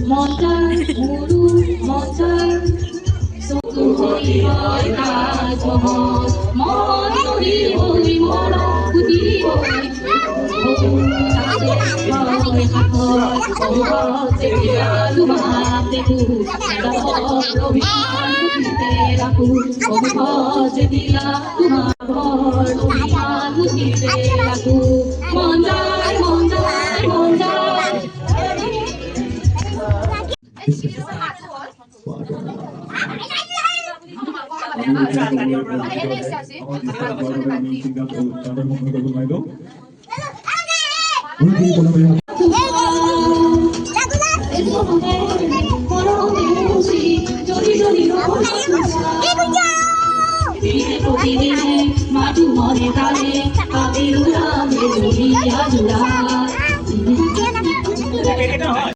মজার মরু মজার সুতুই হয় কাজ মন করি ওই মন কুতি ওই তাকে হাতো ওতে আলু মাতে তু রবিমান কুতে রাখু ওতে দিলা তোমার রবিমান কুতে রাখু মজার মজার মজার মাটু মনে কালে কাবিরুরা মেরুরিয়া জুড়া